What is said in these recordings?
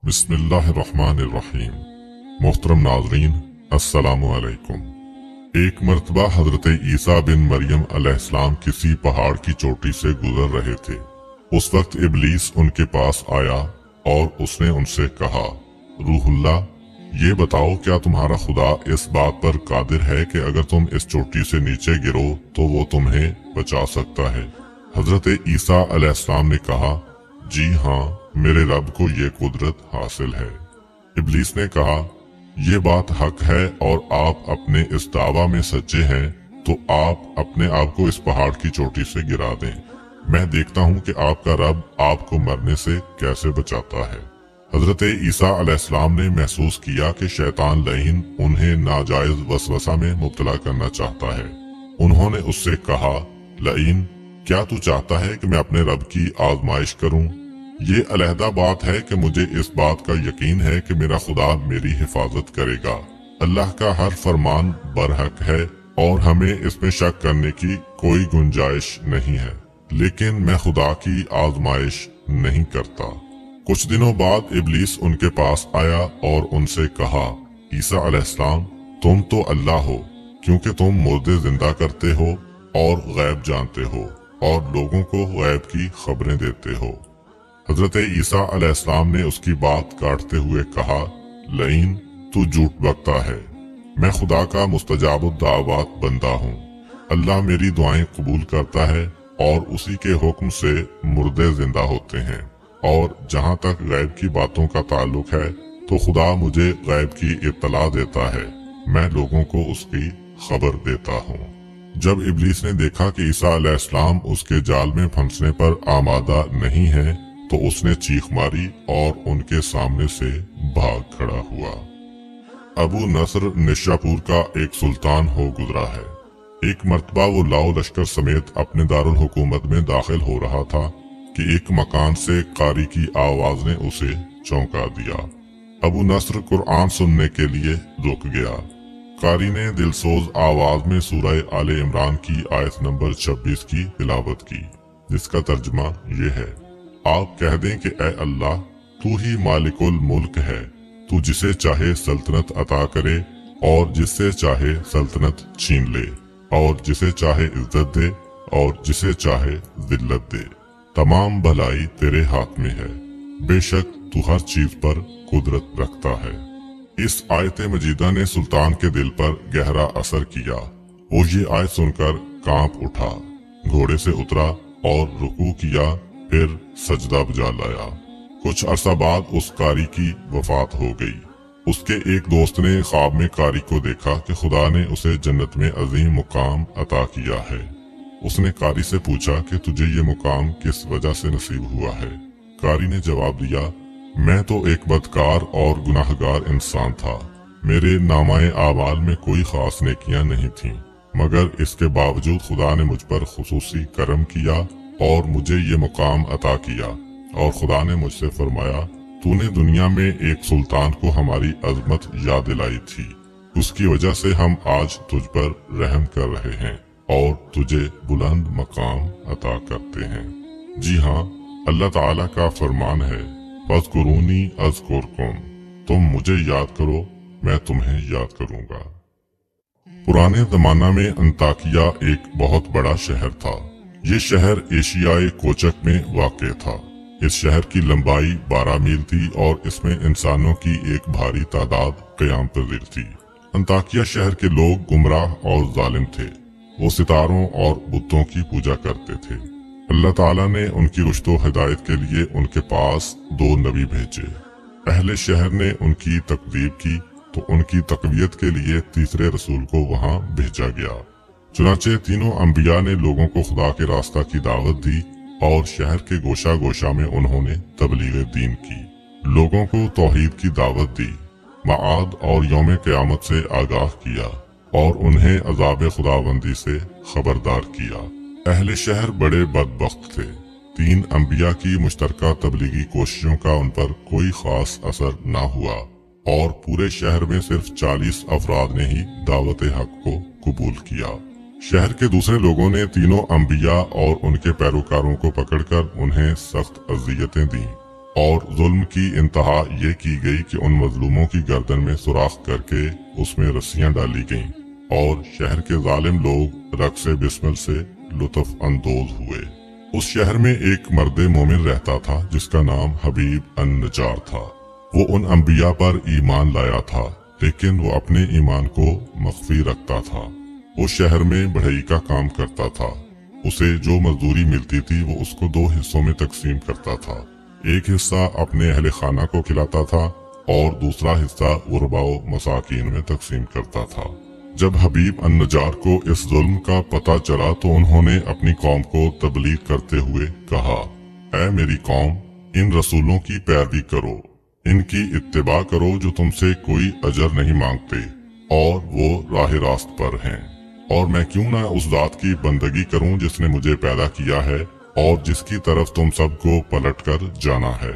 बिस्मिल्लाहिर्रहमानिर्रहीम। मोहतरम नाजरीन, अस्सलामु अलैकुम। एक मर्तबा हजरत ईसा बिन मरियम अलैहिस्सलाम किसी पहाड़ की चोटी से गुजर रहे थे। उस वक्त इब्लीस उनके पास आया और उसने उनसे कहा, रूहुल्लाह, ये बताओ क्या तुम्हारा खुदा इस बात पर कादिर है कि अगर तुम इस चोटी से नीचे गिरो तो वो तुम्हें बचा सकता है? हजरत ईसा अलैहिस्सलाम ने कहा, जी हाँ, मेरे रब को ये कुदरत हासिल है। इब्लीस ने कहा, ये बात हक है और आप अपने इस दावा में सच्चे हैं तो आप अपने आप को इस पहाड़ की चोटी से गिरा दें। मैं देखता हूँ कि आपका रब आपको मरने से कैसे बचाता है। हजरत ईसा अलैहिस्सलाम ने महसूस किया कि शैतान लईन उन्हें नाजायज वसवसा में मुब्तला करना चाहता है। उन्होंने उससे कहा, लईन, क्या तू चाहता है कि मैं अपने रब की आजमाइश करूं? ये अलहदा बात है कि मुझे इस बात का यकीन है कि मेरा खुदा मेरी हिफाजत करेगा। अल्लाह का हर फरमान बरहक है और हमें इसमें शक करने की कोई गुंजाइश नहीं है, लेकिन मैं खुदा की आजमाइश नहीं करता। कुछ दिनों बाद इब्लीस उनके पास आया और उनसे कहा, ईसा अलैहिस्सलाम, तुम तो अल्लाह हो क्योंकि तुम मुर्दे जिंदा करते हो और गैब जानते हो और लोगों को गैब की खबरें देते हो। हजरत ईसा अलैहिस्सलाम ने उसकी बात काटते हुए कहा, लईन, तू झूठ बकता है। मैं खुदा का मुस्तजाबुद दावत बंदा हूँ। अल्लाह मेरी दुआएं कबूल करता है और उसी के हुक्म से मुर्दे जिंदा होते हैं। और जहाँ तक गैब की बातों का ताल्लुक है तो खुदा मुझे गैब की इत्तला देता है, मैं लोगों को उसकी खबर देता हूँ। जब इब्लीस ने देखा कि ईसा अलैहिस्सलाम उसके जाल में फंसने पर आमादा नहीं है तो उसने चीख मारी और उनके सामने से भाग खड़ा हुआ। अबू नसर निशापुर का एक सुल्तान हो गुजरा है। एक मर्तबा वो लाओ लश्कर समेत अपने दारुल हुकूमत में दाखिल हो रहा था कि एक मकान से कारी की आवाज ने उसे चौंका दिया। अबू नसर कुरान सुनने के लिए रुक गया। कारी ने दिलसोज आवाज में सूरह आले इमरान की आयत नंबर 26 की तिलावत की, जिसका तर्जुमा ये है, आप कह दें कि ए अल्लाह, तू ही मालिकुल मुल्क है, तू जिसे चाहे सल्तनत अता करे और जिससे चाहे सल्तनत छीन ले और जिसे चाहे इज्जत दे और जिसे चाहे जिल्लत दे। तमाम भलाई तेरे हाथ में है, बेशक तू हर चीज पर कुदरत रखता है। इस आयत मजीदा ने सुल्तान के दिल पर गहरा असर किया। वो ये आयत सुनकर कांप उठा, घोड़े से उतरा और रुकू किया, फिर सजदा बजा लाया। कुछ अरसा बाद उस कारी की वफात हो गई। उसके एक दोस्त ने ख्वाब में कारी को देखा कि खुदा ने उसे जन्नत में अजीम मुकाम अता किया है। उसने कारी से पूछा कि तुझे ये मुकाम किस वजह से नसीब हुआ है? कारी ने जवाब दिया, मैं तो एक बदकार और गुनाहगार इंसान था। मेरे नामाए आमाल में कोई खास नेकियां नहीं थीं, मगर इसके बावजूद खुदा ने मुझ पर खुसूसी करम किया और मुझे ये मुकाम अता किया। और खुदा ने मुझसे फरमाया, तूने दुनिया में एक सुल्तान को हमारी अजमत याद दिलाई थी, उसकी वजह से हम आज तुझ पर रहम कर रहे हैं और तुझे बुलंद मकाम अता करते हैं। जी हाँ, अल्लाह ताला का फरमान है, फज़कुरूनी अज़कुरकुम, तुम मुझे याद करो, मैं तुम्हें याद करूंगा। पुराने जमाना में अंताकिया एक बहुत बड़ा शहर था। ये शहर एशियाई कोचक में वाक़ था। इस शहर की लंबाई 12 मील थी और इसमें इंसानों की एक भारी तादाद क़याम पज़ीर थी। अंताकिया शहर के लोग गुमराह और जालिम थे। वो सितारों और बुतों की पूजा करते थे। अल्लाह ताला ने उनकी रुश्तो हिदायत के लिए उनके पास 2 नबी भेजे। पहले शहर ने उनकी तकदीब की तो उनकी तकवियत के लिए तीसरे रसूल को वहाँ भेजा गया। चुनाचे तीनों अंबिया ने लोगों को खुदा के रास्ता की दावत दी और शहर के गोशा गोशा में उन्होंने तबलीग दीन की, लोगों को तौहीद की दावत दी, माआद और यौम क़यामत से आगाह किया और उन्हें अज़ाब खुदाबंदी से खबरदार किया। अहले शहर बड़े बदबख्त थे। 3 अंबिया की मुश्तरका तबलीगी कोशिशों का उन पर कोई खास असर न हुआ और पूरे शहर में सिर्फ 40 अफराद ने ही दावत हक को कबूल किया। शहर के दूसरे लोगों ने तीनों अंबिया और उनके पैरोकारों को पकड़कर उन्हें सख्त अज़ियतें दी। और जुल्म की इंतहा ये की गई कि उन मजलूमों की गर्दन में सुराख करके उसमें रस्सियां डाली गईं और शहर के जालिम लोग रक्स बिस्मिल से लुत्फ अंदोज हुए। उस शहर में एक मर्द मोमिन रहता था जिसका नाम हबीब अन नजार था। वो उन अंबिया पर ईमान लाया था, लेकिन वो अपने ईमान को मख्फी रखता था। वो शहर में बढ़ई का काम करता था। उसे जो मजदूरी मिलती थी वो उसको 2 हिस्सों में तकसीम करता था। एक हिस्सा अपने अहले खाना को खिलाता था और दूसरा हिस्सा गुरबाओ मसाकीन में तकसीम करता था। जब हबीब अन नजार को इस जुल्म का पता चला तो उन्होंने अपनी कौम को तबलीग करते हुए कहा, ऐ मेरी कौम, इन रसूलों की पैरवी करो, इनकी इत्तिबा करो जो तुमसे कोई अजर नहीं मांगते और वो राह रास्त पर हैं। और मैं क्यों ना उस जात की बंदगी करूं जिसने मुझे पैदा किया है और जिसकी तरफ तुम सबको पलट कर जाना है।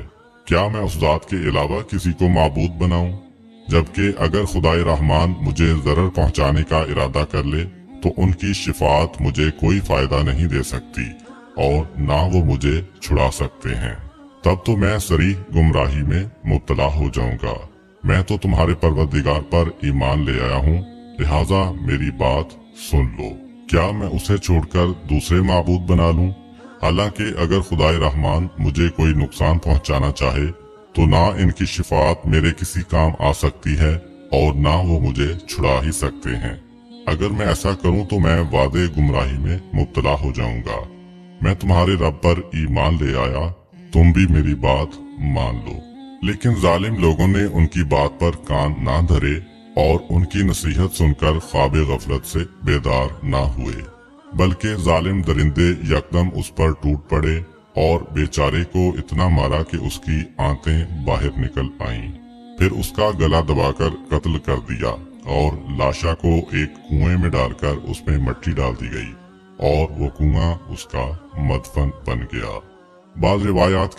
क्या मैं उस जात के अलावा किसी को माबूद बनाऊं? जबकि अगर खुदाए रहमान मुझे जरर पहुंचाने का इरादा कर ले तो उनकी शिफात मुझे कोई फायदा नहीं दे सकती और ना वो मुझे छुड़ा सकते हैं। तब तो मैं सरी गुमराही में मुब्तला हो जाऊंगा। मैं तो तुम्हारे परवरदिगार पर ईमान ले आया हूँ, लिहाजा मेरी बात सुन लो। क्या मैं उसे छोड़कर दूसरे माबूद बना लूं? हालांकि अगर खुदाए रहमान मुझे कोई नुकसान पहुंचाना चाहे तो ना इनकी शिफात मेरे किसी काम आ सकती है और ना वो मुझे छुड़ा ही सकते हैं। अगर मैं ऐसा करूं तो मैं वादे गुमराही में मुब्तला हो जाऊंगा। मैं तुम्हारे रब पर ईमान ले आया, तुम भी मेरी बात मान लो। लेकिन जालिम लोगों ने उनकी बात पर कान ना धरे और उनकी नसीहत सुनकर ख्वाबे गफलत से बेदार ना हुए, बल्कि जालिम दरिंदे यकदम उस पर टूट पड़े और बेचारे को इतना मारा कि उसकी आंतें बाहर निकल आईं। फिर उसका गला दबाकर कत्ल कर दिया और लाशा को एक कुएं में डालकर उसमें मट्टी डाल दी गई और वो कुआं उसका मदफन बन गया। बाज़ रिवायात